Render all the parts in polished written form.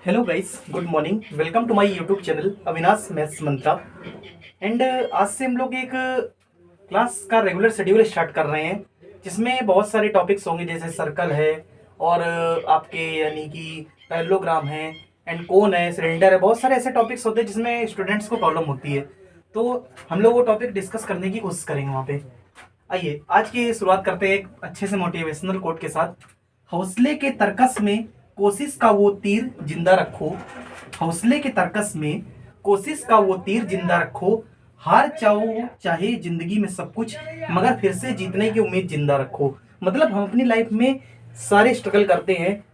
Hello guys, good morning. Welcome to my YouTube channel Avinash maths Mantra. And आज से हम लोग एक क्लास का रेगुलर शेड्यूल स्टार्ट कर रहे हैं, जिसमें बहुत सारे टॉपिक्स होंगे, जैसे सर्कल है और आपके यानी कि पैरेललोग्राम है एंड कोन है, सिलेंडर है। बहुत सारे ऐसे टॉपिक्स होते हैं जिसमें स्टूडेंट्स को प्रॉब्लम होती है, तो हम लोग वो टॉपिक डिस्कस करने की कोशिश करेंगे वहाँ पे। आइए आज की शुरुआत करते हैं एक अच्छे से मोटिवेशनल कोट के साथ। हौसले के तरकस में कोशिश का वो तीर जिंदा रखो। हौसले के तरकस में कोशिश का वो तीर जिंदा रखो। हार चाहो चाहे जिंदगी में सब कुछ, मगर फिर से जीतने की उम्मीद जिंदा रखो। मतलब हम अपनी लाइफ में सारे स्ट्रगल करते हैं,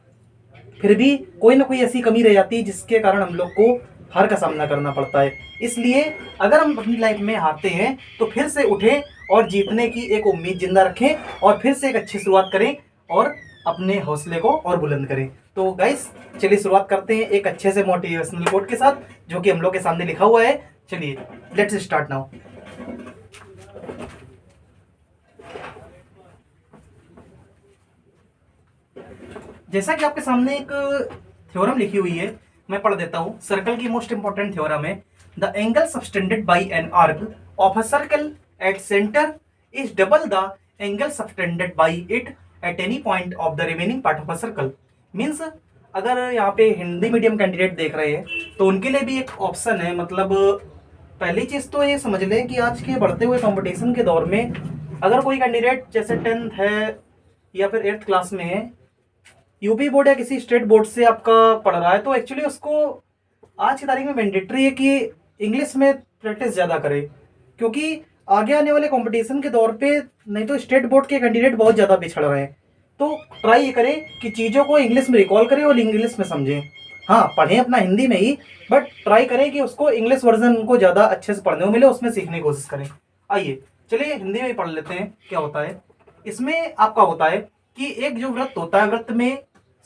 फिर भी कोई ना कोई ऐसी कमी रह जाती है जिसके कारण हम लोग को हार का सामना करना पड़ता है। इसलिए अगर हम अपनी लाइफ में हारते हैं तो फिर से उठें और जीतने की एक उम्मीद जिंदा रखें और फिर से एक अच्छी शुरुआत करें और अपने हौसले को और बुलंद करें। तो गाइस, चलिए शुरुआत करते हैं एक अच्छे से मोटिवेशनल कोट के साथ, जो कि हम लोग के सामने लिखा हुआ है। चलिए लेट्स स्टार्ट नाउ। जैसा कि आपके सामने एक थ्योरम लिखी हुई है, मैं पढ़ देता हूं। सर्कल की मोस्ट इंपॉर्टेंट थ्योरम है। The angle subtended bye an arc of a circle eight centre is double the angle subtended bye it at any point of the remaining part of a circle. Means अगर यहाँ पे Hindi medium candidate देख रहे हैं तो उनके लिए भी एक ऑप्शन है। मतलब पहली चीज तो ये समझ लें कि आज के बढ़ते हुए कंपटीशन के दौर में अगर कोई कैंडिडेट जैसे 10th है या फिर 8th क्लास में है, यूपी बोर्ड या किसी स्टेट बोर्ड से आपका पढ़ रहा है, तो एक्चुअली उसको आज की तारीख में मैंडेटरी है कि इंग्लिश में प्रैक्टिस ज़्यादा करे, क्योंकि आगे आने वाले कंपटीशन के दौर पे नहीं तो स्टेट बोर्ड के कैंडिडेट बहुत ज़्यादा पिछड़ रहे हैं। तो ट्राई ये करें कि चीज़ों को इंग्लिश में रिकॉल करें और इंग्लिश में समझें। हाँ, पढ़ें अपना हिंदी में ही, बट ट्राई करें कि उसको इंग्लिश वर्जन उनको ज़्यादा अच्छे से पढ़ने को मिले, उसमें सीखने की कोशिश करें। आइए चलिए हिंदी में ही पढ़ लेते हैं क्या होता है। इसमें आपका होता है कि एक जो वृत्त होता है, वृत्त में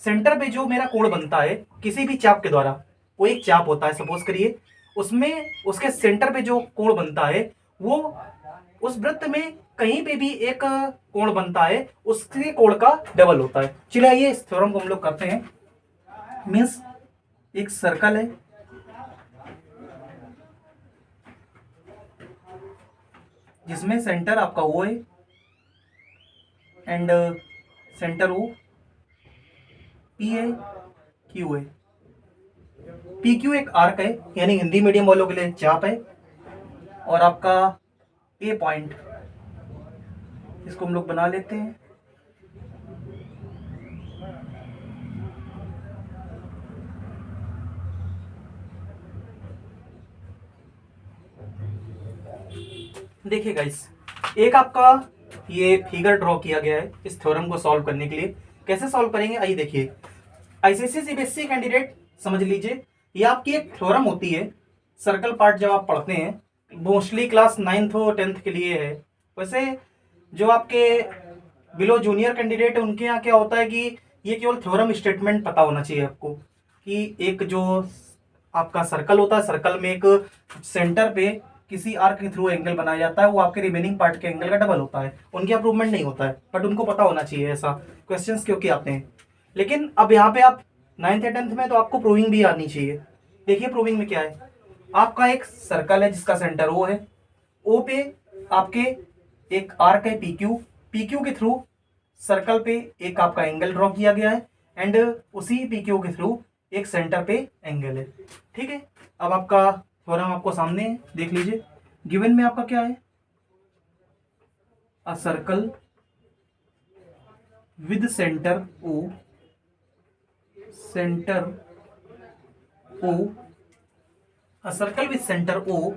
सेंटर पे जो मेरा कोण बनता है किसी भी चाप के द्वारा, वो एक चाप होता है सपोज करिए, उसमें उसके सेंटर पे जो कोण बनता है वो उस वृत्त में कहीं पे भी एक कोण बनता है उसके कोण का डबल होता है। चलिए आइए इस थ्योरम को हम लोग करते हैं। मीन्स एक सर्कल है जिसमें सेंटर आपका ओ है एंड सेंटर ओ, पी है, क्यू है। पी क्यू एक आर्क है, यानी हिंदी मीडियम वालों के लिए चाप है, और आपका ए पॉइंट, इसको हम लोग बना लेते हैं। देखिए गाइस, एक आपका ये फिगर ड्रॉ किया गया है इस थ्योरम को सॉल्व करने के लिए। कैसे सॉल्व करेंगे आइए देखिए। आईसीएसई सीबीएसई कैंडिडेट समझ लीजिए, ये आपकी एक थ्योरम होती है। सर्कल पार्ट जब आप पढ़ते हैं, मोस्टली क्लास 9th और 10th के लिए है। वैसे जो आपके बिलो जूनियर कैंडिडेट है उनके यहाँ क्या होता है कि ये केवल थ्योरम स्टेटमेंट पता होना चाहिए आपको, कि एक जो आपका सर्कल होता है, सर्कल में एक सेंटर पे किसी आर्क के थ्रू एंगल बनाया जाता है, वो आपके रिमेनिंग पार्ट के एंगल का डबल होता है। उनके अप्रूवमेंट नहीं होता है, बट उनको पता होना चाहिए ऐसा क्वेश्चंस क्योंकि आते हैं। लेकिन अब यहाँ पे आप 9th या 10th में तो आपको प्रूविंग भी आनी चाहिए। देखिए प्रूविंग में क्या है। आपका एक सर्कल है जिसका सेंटर ओ है, ओ पे आपके एक आर्क है पी क्यू, पी क्यू के थ्रू सर्कल पे एक आपका एंगल ड्रॉ किया गया है एंड उसी पी क्यू के थ्रू एक सेंटर पे एंगल है। ठीक है, अब आपका थ्योरम आपको सामने है, देख लीजिए। गिवन में आपका क्या है, a circle with centre O, centre O, a circle with centre O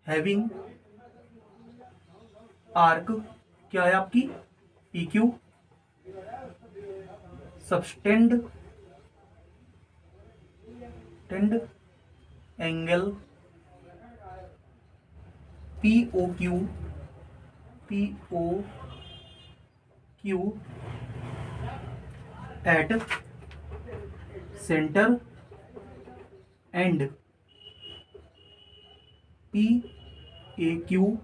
having arc, क्या है आपकी P Q, subtend angle P O Q, P O Q at centre and P A Q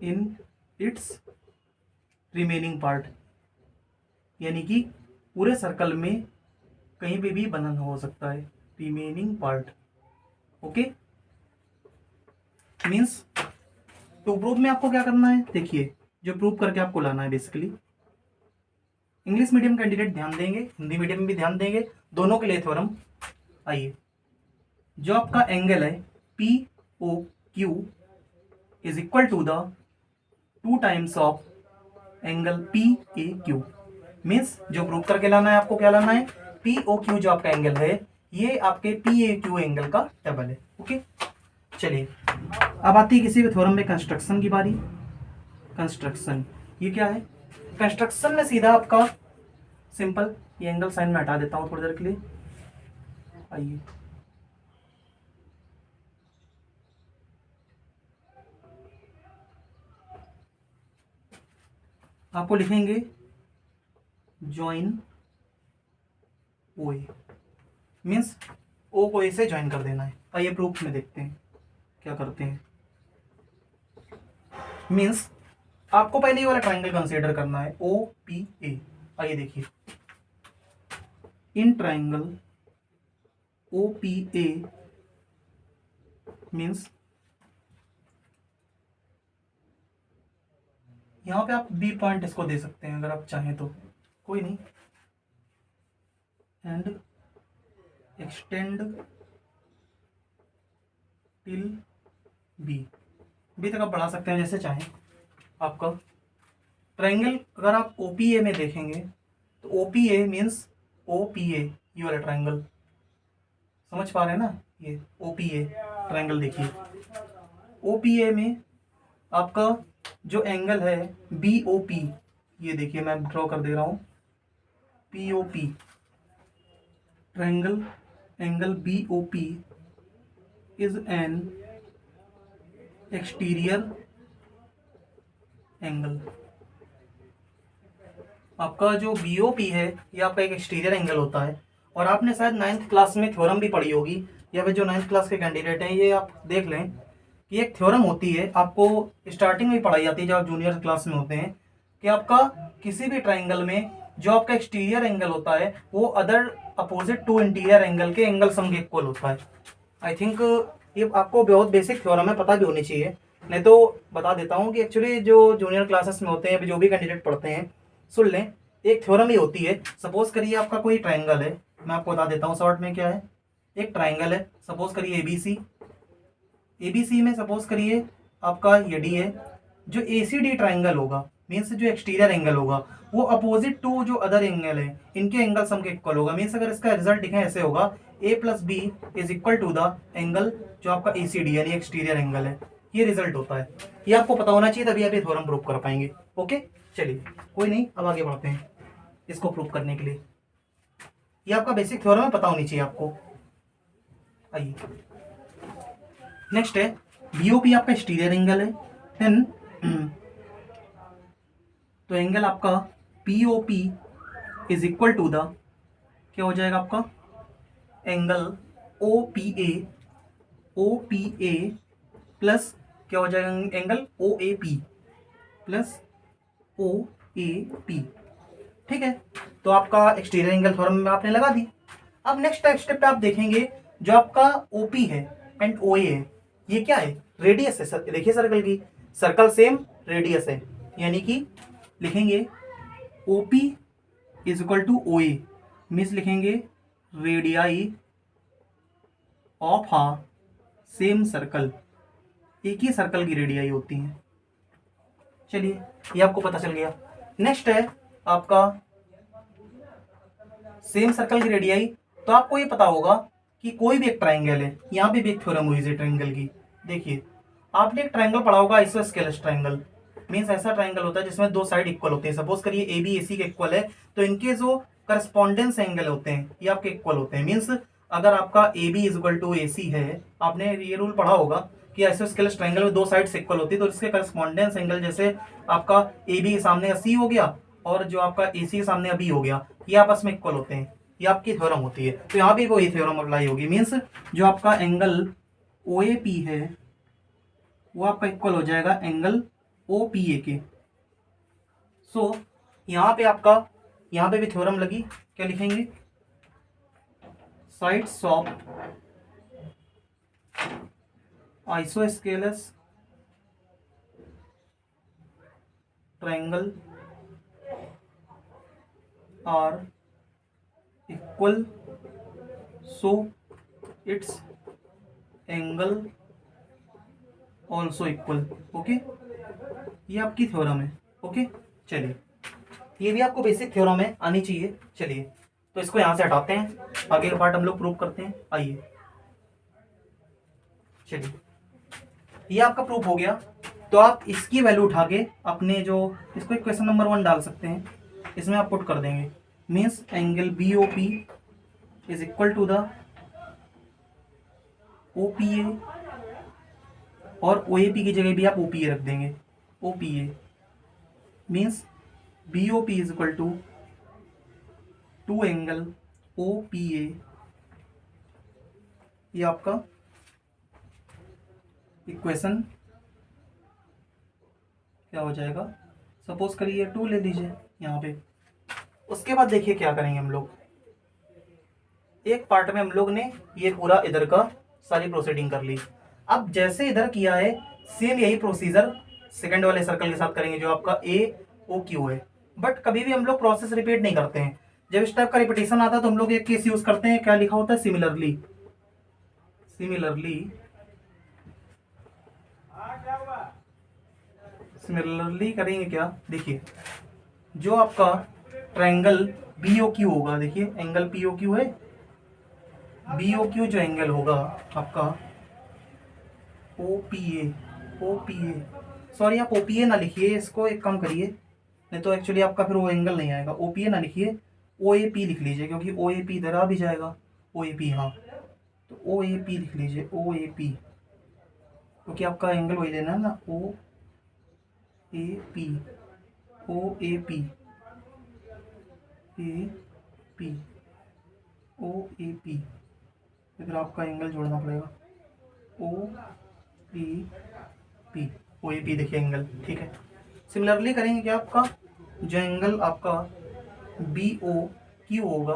in its remaining part, यानी कि पूरे circle में कहीं पे भी बना हो सकता है, remaining part. Okay, means to prove में आपको क्या करना है, देखिए जो प्रूव करके आपको लाना है बेसिकली। इंग्लिश मीडियम कैंडिडेट ध्यान देंगे, हिंदी मीडियम में भी ध्यान देंगे, दोनों के लिए थ्योरम। आइए, जो आपका एंगल है P O Q is equal to the 2 times of angle P A Q. Means जो प्रूव करके लाना है आपको, क्या लाना है, पी ओ क्यू जो आपका एंगल है ये आपके पी ए क्यू एंगल का डबल है। ओके, चलिए अब आती है किसी भी थ्योरम में कंस्ट्रक्शन की बारी। कंस्ट्रक्शन, ये क्या है, कंस्ट्रक्शन में सीधा आपका सिंपल, ये एंगल साइन में हटा देता हूं थोड़ी देर के लिए। आइए, आपको लिखेंगे ज्वाइन ओ ए, मीन्स ओ को ए से ज्वाइन कर देना है। आइए प्रूफ में देखते हैं क्या करते हैं। मीन्स आपको पहले ये वाला ट्राइंगल कंसीडर करना है ओ पी ए। आइए देखिए, in triangle O P A means यहां पे आप बी पॉइंट इसको दे सकते हैं अगर आप चाहें तो, कोई नहीं, and extend till B, B तक आप बढ़ा सकते हैं जैसे चाहें। आपका ट्राइंगल अगर आप ओपीए में देखेंगे तो ओपीए मीन्स ओपीए, ये वाला ट्राइंगल समझ पा रहे हैं ना, ये ओपीए ट्राइंगल देखिए, ओपीए में आपका जो एंगल है बी ओ पी, ये देखिए मैं ड्रॉ कर दे रहा हूं, P O P triangle, angle B O P is an exterior angle. आपका जो बीओपी है ये आपका एक एक्सटीरियर एंगल होता है, और आपने शायद 9th क्लास में थ्योरम भी पढ़ी होगी, या फिर जो 9th क्लास के कैंडिडेट हैं ये आप देख लें कि एक थ्योरम होती है, आपको स्टार्टिंग में पढ़ाई जाती है जब आप जूनियर क्लास में होते हैं, कि आपका किसी भी ट्राइंगल में जो आपका एक्सटीरियर एंगल होता है वो other opposite to interior angle के एंगल सम के इक्वल होता है। आई थिंक ये आपको बहुत बेसिक थ्योरम है, पता भी होनी चाहिए, नहीं तो बता देता हूँ कि एक्चुअली जो जूनियर क्लासेस में होते हैं जो भी कैंडिडेट पढ़ते हैं सुन लें, एक थ्योरम ही होती है। सपोज करिए आपका कोई ट्राइंगल है, मैं आपको बता देता हूँ शॉर्ट में क्या है, एक ट्राइंगल है, सपोज करिए एबीसी, एबीसी में सपोज करिए आपका ये डी है, जो एसीडी ट्राइंगल होगा मीन्स जो एक्सटीरियर एंगल होगा वो अपोजिट टू जो अदर एंगल है इनके एंगल सम के इक्वल होगा। मीन्स अगर इसका रिजल्ट लिखें ऐसे होगा, A plus B is equal to the angle जो आपका एसीडी यानी एक्सटीरियर एंगल है, ये रिजल्ट होता है। ये आपको पता होना चाहिए, तभी आप ये थ्योरम प्रूव कर पाएंगे। ओके, चलिए कोई नहीं, अब आगे बढ़ते हैं इसको प्रूव करने के लिए। ये आपका बेसिक थ्योरम है, पता होनी चाहिए आपको। आइए नेक्स्ट है बीओपी आपका एक्सटीरियर एंगल है, देन तो एंगल आपका P O P is equal to the क्या हो जाएगा आपका एंगल ओपीए, ओपीए प्लस क्या हो जाएगा एंगल ओएपी प्लस ओएपी। ठीक है, तो आपका एक्सटीरियर एंगल थ्योरम में आपने लगा दी। अब नेक्स्ट स्टेप पे आप देखेंगे जो आपका ओपी है एंड ओए है, ये क्या है, रेडियस है। देखिए सर्कल की, सर्कल सेम रेडियस है, यानी कि लिखेंगे O P is equal to O A, means लिखेंगे radii of a same circle, एक ही सर्कल की रेडियाई होती है। चलिए ये आपको पता चल गया। नेक्स्ट है आपका सेम सर्कल की रेडियाई, तो आपको ये पता होगा कि कोई भी एक ट्राइंगल है, यहाँ पे भी एक थ्योरम हुई है ट्राइंगल की। देखिए आपने एक ट्राइंगल पढ़ा होगा आइसोस्केलेस ट्राइंगल, मीन्स ऐसा ट्राइंगल होता है जिसमें दो साइड इक्वल होते हैं। सपोज करिए ए बी ए सी के इक्वल है, तो इनके जो करस्पॉन्डेंस एंगल होते हैं ये आपके इक्वल होते हैं। मीन्स अगर आपका A B is equal to A C है, आपने ये रूल पढ़ा होगा कि आइसोस्केलेस ट्राइंगल में दो साइड्स इक्वल होती है, तो इसके करस्पॉन्डेंस एंगल जैसे आपका ए बी के सामने का सी हो गया और जो आपका ए सी के सामने बी हो गया, ये आपस में इक्वल होते हैं, ये आपकी थ्योरम होती है। तो यहाँ भी वही थ्योरम अप्लाई होगी, मीन्स जो आपका एंगल ओ ए पी है वो आपका इक्वल हो जाएगा एंगल ओ पी ए के। सो यहाँ पे आपका यहाँ पे भी थ्योरम लगी, क्या लिखेंगे, sides of isosceles triangle are equal, so its angle also equal. Okay, ये आपकी थ्योरम है। ओके, चलिए ये भी आपको बेसिक थ्योरम है, आनी चाहिए। चलिए तो इसको यहाँ से हटाते हैं, आगे का पार्ट हम लोग प्रूव करते हैं। आइए, चलिए ये आपका प्रूफ हो गया। तो आप इसकी वैल्यू उठा के अपने जो, इसको इक्वेशन नंबर 1 डाल सकते हैं, इसमें आप पुट कर देंगे। Means angle B O P is equal to the O P A, और ओ ए पी की जगह भी आप ओ पी ए रख देंगे। O P A means B O P is equal to 2 angle O P A. ये आपका equation क्या हो जाएगा, सपोज करिए 2 ले लीजिए यहाँ पे। उसके बाद देखिए क्या करेंगे हम लोग, एक पार्ट में हम लोग ने ये पूरा इधर का सारी प्रोसीडिंग कर ली। अब जैसे इधर किया है सेम यही प्रोसीजर सेकंड वाले सर्कल के साथ करेंगे जो आपका ए ओ क्यू है। बट कभी भी हम लोग प्रोसेस रिपीट नहीं करते हैं। जब इस टाइप का रिपीटेशन आता है तो हम लोग एक केस यूज करते हैं, क्या लिखा होता है, सिमिलरली। सिमिलरली करेंगे क्या, देखिए जो आपका ट्रायंगल बी ओ क्यू होगा, देखिए एंगल पी ओ क्यू है, बी ओ क्यू जो एंगल होगा आपका ओ पी ए, सॉरी आप ओ पी ए ना लिखिए, इसको एक काम करिए, नहीं तो एक्चुअली आपका फिर वो एंगल नहीं आएगा। ओ पी ए ना लिखिए, ओ ए पी लिख लीजिए, क्योंकि ओ ए पी इधर आ भी जाएगा। ओ ए पी, हाँ तो ओ ए पी लिख लीजिए, ओ ए पी, क्योंकि आपका एंगल वही लेना है ना, O A P, O A P, A P, O A P, फिर आपका एंगल जोड़ना पड़ेगा, O A P, O A P देखिए एंगल, ठीक है। सिमिलरली करेंगे क्या, आपका जो एंगल आपका बी ओ क्यू होगा,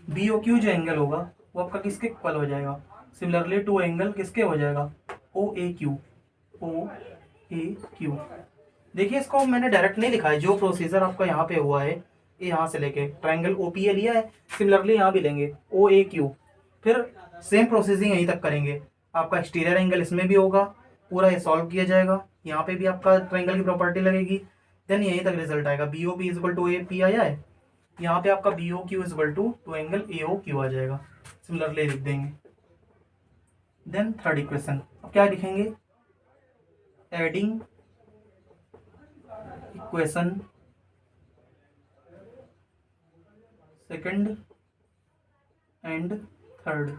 बी ओ क्यू जो एंगल होगा वो आपका किसके इक्वल हो जाएगा, सिमिलरली टू एंगल किसके हो जाएगा, ओ A Q, O A Q. देखिए इसको मैंने डायरेक्ट नहीं लिखा है, जो प्रोसीजर आपका यहाँ पे हुआ है, ये यहाँ से लेके ट्रायंगल ओ पी ए लिया है, सिमिलरली यहाँ भी लेंगे ओ ए क्यू, फिर सेम प्रोसेसिंग यहीं तक करेंगे। आपका एक्सटीरियर एंगल इसमें भी होगा, पूरा ये सॉल्व किया जाएगा, यहाँ पे भी आपका ट्रायंगल की प्रॉपर्टी लगेगी, देन यहीं तक रिजल्ट आएगा। B O P is equal to A P आया है, यहाँ पे आपका B O Q is equal to angle A O Q आ जाएगा, सिमिलरली लिख देंगे। देन थर्ड इक्वेशन, अब क्या लिखेंगे, adding equation second and third,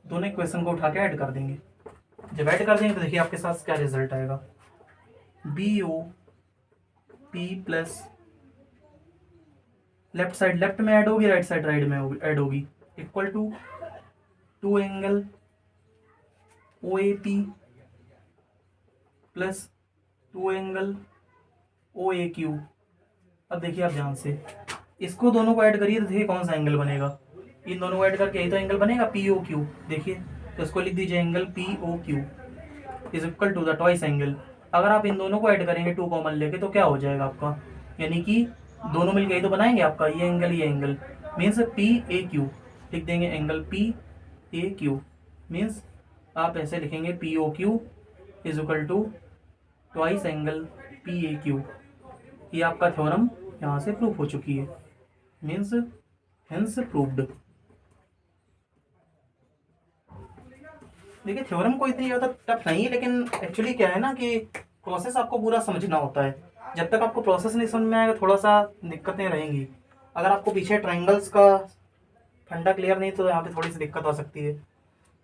दोनों इक्वेशन को उठा के ऐड कर देंगे। जब ऐड कर देंगे तो देखिए आपके साथ क्या रिजल्ट आएगा, B O P plus left side left में ऐड होगी, राइट साइड राइट में ऐड होगी, equal to 2 angle O A P plus 2 angle O A Q. अब देखिए आप ध्यान से इसको दोनों को ऐड करिए तो देखिए कौन सा एंगल बनेगा, इन दोनों को ऐड करके यही तो एंगल बनेगा पी ओ क्यू। देखिए तो इसको लिख दीजिए angle P O Q is equal to the twice angle. अगर आप इन दोनों को ऐड करेंगे 2 कॉमन लेके तो क्या हो जाएगा आपका, यानी कि दोनों मिलकर यही तो बनाएंगे आपका ये angle means P A Q, लिख देंगे angle P A Q, means आप ऐसे लिखेंगे P O Q is equal to twice angle P A Q. ये आपका थ्योरम यहाँ से प्रूफ हो चुकी है, मीन्स हेंस प्रूव्ड। देखिए थ्योरम को इतनी ज़्यादा टफ नहीं है, लेकिन एक्चुअली क्या है ना कि प्रोसेस आपको पूरा समझना होता है। जब तक आपको प्रोसेस नहीं समझ में आएगा थोड़ा सा दिक्कतें रहेंगी। अगर आपको पीछे ट्रायंगल्स का फंडा क्लियर नहीं तो यहाँ पे थोड़ी सी दिक्कत आ सकती है।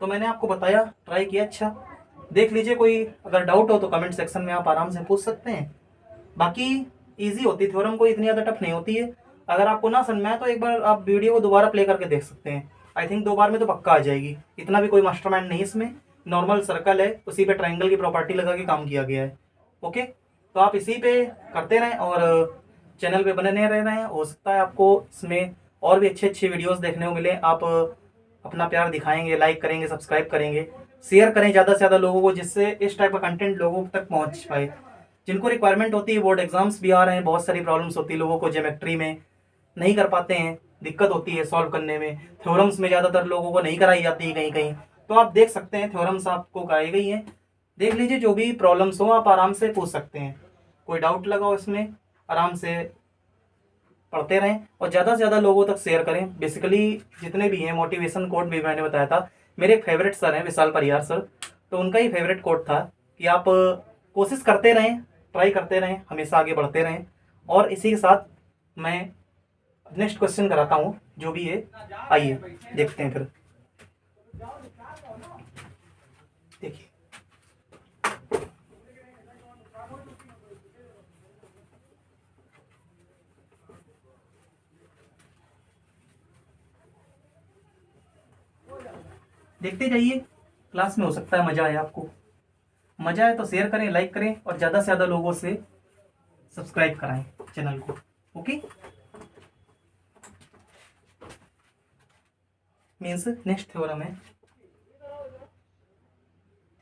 तो मैंने आपको बताया, ट्राई किया, अच्छा देख लीजिए। कोई अगर डाउट हो तो कमेंट सेक्शन में आप आराम से पूछ सकते हैं। बाकी ईजी होती, थ्योरम कोई इतनी ज़्यादा टफ नहीं होती है। अगर आपको ना समझ में आए तो एक बार आप वीडियो को दोबारा प्ले करके देख सकते हैं। आई थिंक 2 बार में तो पक्का आ जाएगी, इतना भी कोई मास्टरमाइंड नहीं इसमें। नॉर्मल सर्कल है, उसी पे ट्रायंगल की प्रॉपर्टी लगा के काम किया गया है। ओके, तो आप इसी पे करते रहें और चैनल पे बने नहीं रह रहे हैं, हो सकता है आपको इसमें और भी अच्छे अच्छे वीडियोस देखने को मिले। आप अपना प्यार दिखाएंगे, लाइक करेंगे, सब्सक्राइब करेंगे, शेयर करें ज़्यादा से ज़्यादा लोगों को, जिससे इस टाइप का कंटेंट लोगों तक पहुंच पाए। जिनको रिक्वायरमेंट होती है, बोर्ड एग्जाम्स भी आ रहे हैं, बहुत सारी प्रॉब्लम्स होती है लोगों को, ज्योमेट्री में नहीं कर पाते हैं, दिक्कत होती है सॉल्व करने में। थ्योरम्स में ज़्यादातर लोगों को नहीं कराई जाती है कहीं कहीं, तो आप देख सकते हैं थ्योरम्स आपको कराई गई हैं, देख लीजिए। जो भी प्रॉब्लम्स हो आप आराम से पूछ सकते हैं, कोई डाउट लगा हो इसमें आराम से पढ़ते रहें और ज़्यादा से ज़्यादा लोगों तक शेयर करें। बेसिकली जितने भी हैं, मोटिवेशन कोट भी मैंने बताया था, मेरे एक फेवरेट सर हैं विशाल परिहार सर, तो उनका ही फेवरेट कोट था कि आप कोशिश करते रहें, ट्राई करते रहें, हमेशा आगे बढ़ते रहें। और इसी के साथ मैं नेक्स्ट क्वेश्चन कराता हूँ जो भी है, आइए देखते हैं फिर। देखिए देखते जाइए, क्लास में हो सकता है मज़ा आए आपको। मज़ा आए तो शेयर करें, लाइक करें और ज़्यादा से ज़्यादा लोगों से सब्सक्राइब कराएं चैनल को। ओके, मीन्स नेक्स्ट थ्योरम है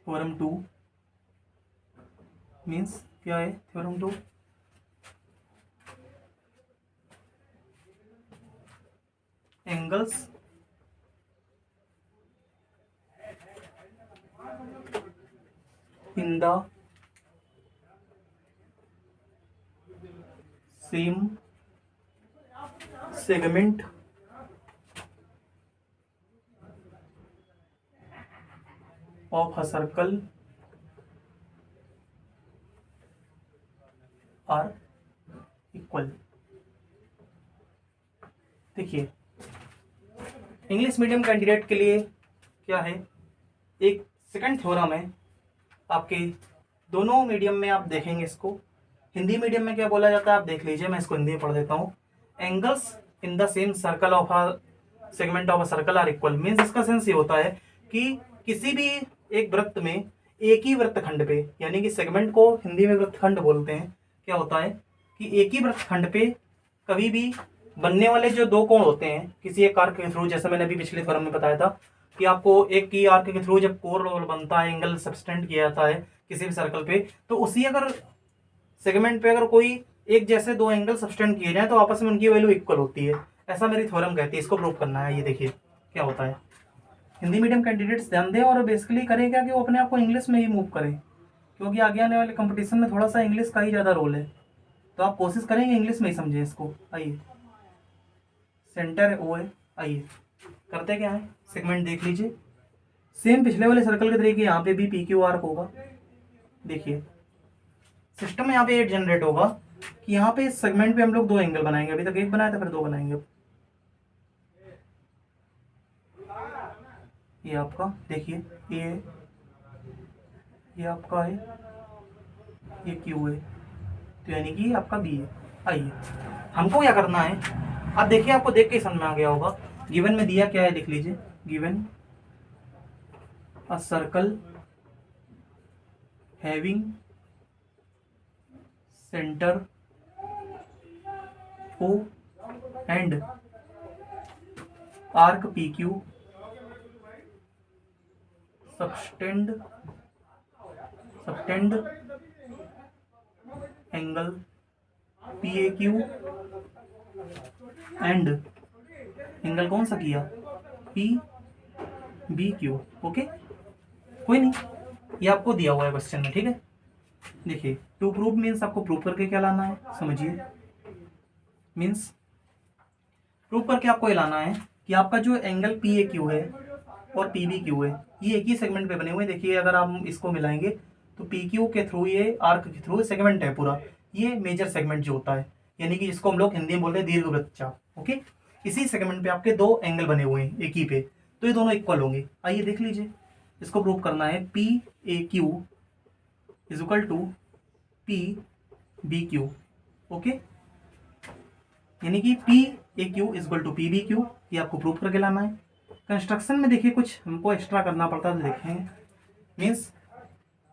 थ्योरम 2। मीन्स क्या है theorem 2? Angles in the same segment of a circle are equal। देखिए, इंग्लिश मीडियम कैंडिडेट के लिए क्या है, एक सेकंड थ्योरम है आपके, दोनों मीडियम में आप देखेंगे इसको। हिंदी मीडियम में क्या बोला जाता है आप देख लीजिए, मैं इसको हिंदी में पढ़ देता हूँ। Angles in the same circle of a segment of a circle are equal. Means इसका सेंस ये होता है कि किसी भी एक वृत्त में एक ही वृत्तखंड पे, यानी कि सेगमेंट को हिंदी में वृत्तखंड बोलते हैं, क्या होता है कि एक ही वृत्तखंड पे कभी भी बनने वाले जो दो कोण होते हैं किसी एक आर्क के थ्रू, जैसे मैंने अभी पिछले फॉरम में बताया था कि आपको एक ही आर्क के थ्रू जब कोण बनता है, एंगल सब्सटेंड किया जाता है किसी भी सर्कल पे, तो उसी अगर सेगमेंट पे अगर कोई एक जैसे दो एंगल सब्सटेंड किए जाए तो आपस में उनकी वैल्यू इक्वल होती है, ऐसा मेरी थ्योरम कहती है। इसको प्रूव करना है, ये देखिए क्या होता है। हिंदी मीडियम कैंडिडेट्स ध्यान दें और बेसिकली करें क्या कि वो अपने आप को इंग्लिश में ही मूव करें, क्योंकि आगे आने वाले कंपटीशन में थोड़ा सा इंग्लिश का ही ज़्यादा रोल है, तो आप कोशिश करेंगे इंग्लिश में ही समझें इसको। आइए, सेंटर है ओ है, आइए करते क्या है, सेगमेंट देख लीजिए। सेम पिछले वाले सर्कल के तरीके यहाँ पे भी पी क्यू आर्क होगा। देखिए सिस्टम यहाँ पे 8 जनरेट होगा कि यहाँ पे इस सेगमेंट पे हम लोग दो एंगल बनाएंगे, अभी तक एक बनाया था फिर दो बनाएंगे। ये आपका देखिए, ये आपका है, ये क्यू है, तो यानी कि आपका बी है। आइए हमको क्या करना है, अब देखिए आपको देख के समझ में आ गया होगा। गिवन में दिया क्या है, लिख लीजिए, given a circle having centre O and arc PQ subtend angle PAQ and angle कौन सा किया, PBQ। ओके, कोई नहीं, ये आपको दिया हुआ है क्वेश्चन में, ठीक है। देखिए टू प्रूव मीन्स आपको प्रूव करके क्या लाना है, समझिए। मीन्स प्रूव करके आपको ये लाना है कि आपका जो एंगल पी ए क्यू है और पी बी क्यू है, ये एक ही सेगमेंट पे बने हुए हैं। देखिए अगर आप इसको मिलाएंगे तो पी क्यू के थ्रू, ये आर्क के थ्रू सेगमेंट है पूरा, ये मेजर सेगमेंट जो होता है, यानी कि जिसको हम लोग हिंदी में बोलते हैं दीर्घवृत्तचाप। ओके, इसी सेगमेंट पे आपके दो एंगल बने हुए हैं एक ही पे, तो ये दोनों इक्वल होंगे। आइए देख लीजिए, इसको प्रूव करना है। P A Q is equal to P B Q. Okay, यानी कि P A Q is equal to P B Q, ये आपको प्रूव करके लाना है। कंस्ट्रक्शन में देखिए कुछ हमको एक्स्ट्रा करना पड़ता है, तो देखेंगे। मीन्स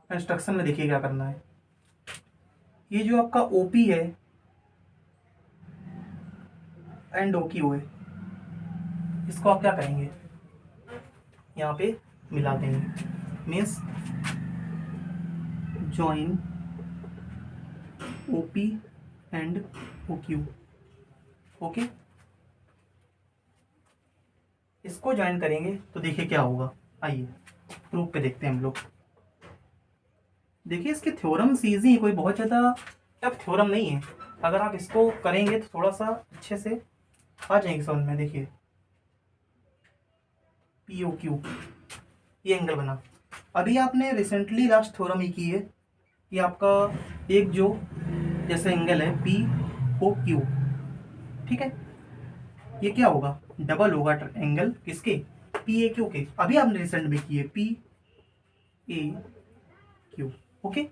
कंस्ट्रक्शन में देखिए क्या करना है, ये जो आपका ओपी है, एंड ओ क्यू है, इसको आप क्या करेंगे, यहाँ पे मिला देंगे, means join O P and O Q. Okay, इसको ज्वाइन करेंगे तो देखिए क्या होगा। आइए प्रूफ पे देखते हैं हम लोग। देखिए इसके थ्योरम्स ईजी है, कोई बहुत ज़्यादा टफ थ्योरम नहीं है। अगर आप इसको करेंगे तो थोड़ा सा अच्छे से आ जाएंगे समझ में। देखिए पी ओ क्यू, ये एंगल बना। अभी आपने रिसेंटली लास्ट थ्योरम ही की है कि आपका एक जो जैसे एंगल है पी ओ क्यू, ठीक है, ये क्या होगा, डबल होगा एंगल किसके, पी ए क्यू के। अभी आपने रिसेंट में किए पी ए क्यू। ओके,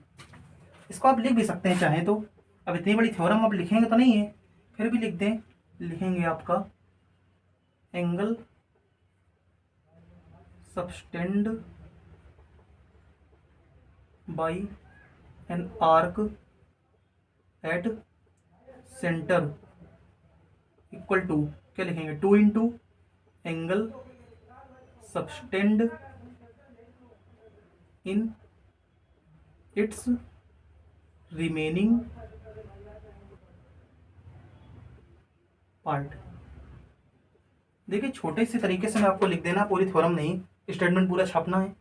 इसको आप लिख भी सकते हैं चाहें तो। अब इतनी बड़ी थ्योरम आप लिखेंगे तो नहीं है, फिर भी लिख दें। लिखेंगे आपका angle subtend by an arc at centre equal to, क्या लिखेंगे, 2 into angle subtend in its remaining part. देखिए छोटे से तरीके से मैं आपको लिख देना, पूरी थ्योरम नहीं, स्टेटमेंट पूरा छापना है,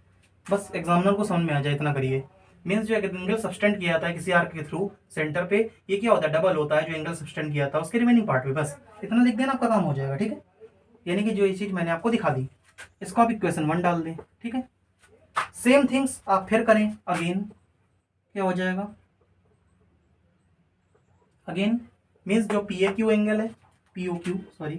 बस एग्जामिनर को समझ में आ जाए इतना करिए। मीन्स जो एंगल सबटेंड किया था किसी आर्क के थ्रू सेंटर पे, ये क्या होता है, डबल होता है जो एंगल सबटेंड किया था उसके रिमेनिंग पार्ट पे। बस इतना लिख देना, आपका काम हो जाएगा। ठीक है, यानी कि जो ये चीज़ मैंने आपको दिखा दी, इसको आप इक्वेशन 1 डाल दें। ठीक है, सेम थिंग्स आप फिर करें अगेन, क्या हो जाएगा, अगेन मीन्स जो पी ए क्यू एंगल है, P O Q sorry,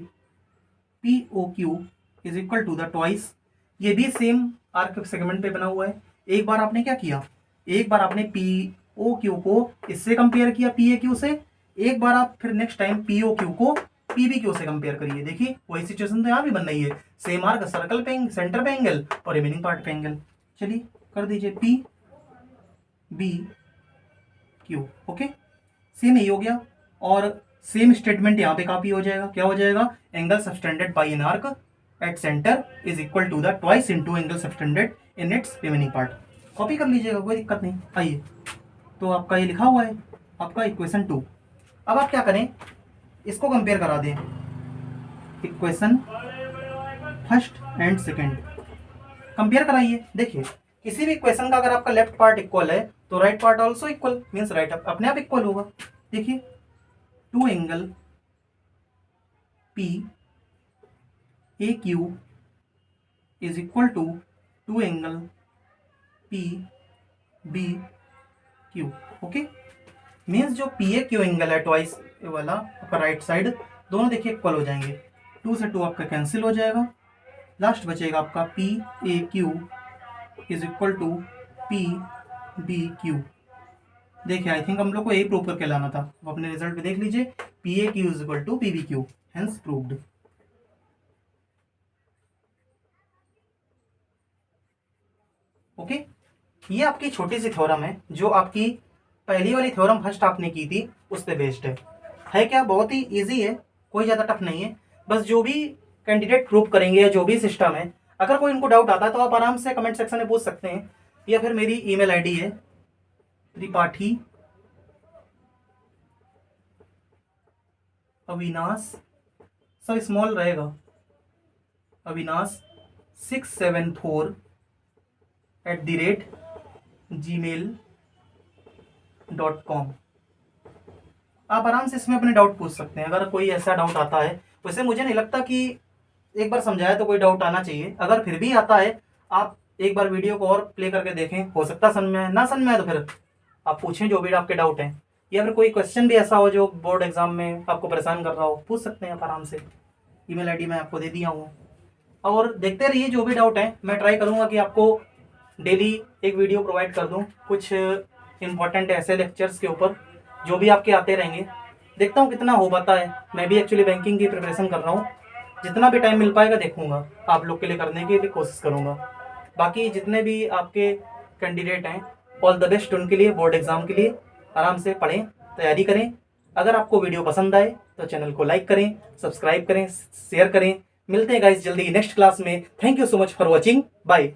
P O Q is equal to the twice, ये भी सेम आर्क सेगमेंट पे बना हुआ है। एक बार आपने क्या किया, एक बार आपने पी ओ क्यू को इससे कंपेयर किया पी ए क्यू से, एक बार आप फिर next time P O Q को पी बी क्यू से कंपेयर करिए। देखिए वही सिचुएशन तो यहाँ भी बन रही है, सेम आर्क, सर्कल पे सेंटर पे एंगल और रिमेनिंग पार्ट पे एंगल। चलिए कर दीजिए P B Q. Okay, same यही हो गया, और सेम स्टेटमेंट यहाँ पे कॉपी हो जाएगा। क्या हो जाएगा, angle subtended by an arc at centre is equal to the twice into angle subtended in its remaining part. Copy कर लीजिएगा, कोई दिक्कत नहीं। आइए, तो आपका ये लिखा हुआ है आपका इक्वेशन 2। अब आप क्या करें, इसको कंपेयर करा दें, equation first and second compare कराइए। देखिए किसी भी इक्वेशन का अगर आपका लेफ्ट पार्ट इक्वल है तो right part also equal, means right अपने आप इक्वल होगा। देखिए 2 angle P A Q is equal to 2 angle P B Q. Okay, means जो पी ए क्यू एंगल है ट्वाइस वाला आपका राइट साइड, दोनों देखिए इक्वल हो जाएंगे। 2 से 2 आपका कैंसिल हो जाएगा, लास्ट बचेगा आपका P A Q is equal to P B Q. देखिए आई थिंक हम लोग को यही प्रूव करके लाना था, वो अपने रिजल्ट पे देख लीजिए, P A Q is equal to P B Q, hence proved. Okay, ये आपकी छोटी सी थ्योरम है जो आपकी पहली वाली थ्योरम फर्स्ट आपने की थी उस पर बेस्ड है क्या, बहुत ही इजी है, कोई ज़्यादा टफ नहीं है। बस जो भी कैंडिडेट प्रूव करेंगे या जो भी सिस्टम है, अगर कोई इनको डाउट आता है तो आप आराम से कमेंट सेक्शन में पूछ सकते हैं, या फिर मेरी ईमेल आईडी है त्रिपाठी अविनाश, सब स्मॉल रहेगा, अविनाश 674@gmail.com। आप आराम से इसमें अपने डाउट पूछ सकते हैं अगर कोई ऐसा डाउट आता है। वैसे मुझे नहीं लगता कि एक बार समझाया तो कोई डाउट आना चाहिए, अगर फिर भी आता है आप एक बार वीडियो को और प्ले करके देखें, हो सकता समझ में आए, ना समझ में आए तो फिर आप पूछें जो भी आपके डाउट हैं, या फिर कोई क्वेश्चन भी ऐसा हो जो बोर्ड एग्जाम में आपको परेशान कर रहा हो, पूछ सकते हैं आप आराम से। ईमेल आईडी मैं आपको दे दिया हूँ, और देखते रहिए जो भी डाउट है। मैं ट्राई करूँगा कि आपको डेली एक वीडियो प्रोवाइड कर दूँ कुछ इंपॉर्टेंट ऐसे लेक्चर्स के ऊपर जो भी आपके आते रहेंगे। देखता हूँ कितना हो पाता है, मैं भी एक्चुअली बैंकिंग की प्रिपरेशन कर रहा हूँ, जितना भी टाइम मिल पाएगा देखूंगा आप लोग के लिए करने की भी कोशिश करूँगा। बाकी जितने भी आपके कैंडिडेट हैं, ऑल द बेस्ट उनके लिए, बोर्ड एग्ज़ाम के लिए। आराम से पढ़ें, तैयारी करें। अगर आपको वीडियो पसंद आए तो चैनल को लाइक करें, सब्सक्राइब करें, शेयर करें। मिलते हैं गाइस जल्दी नेक्स्ट क्लास में। Thank you so much for watching, bye.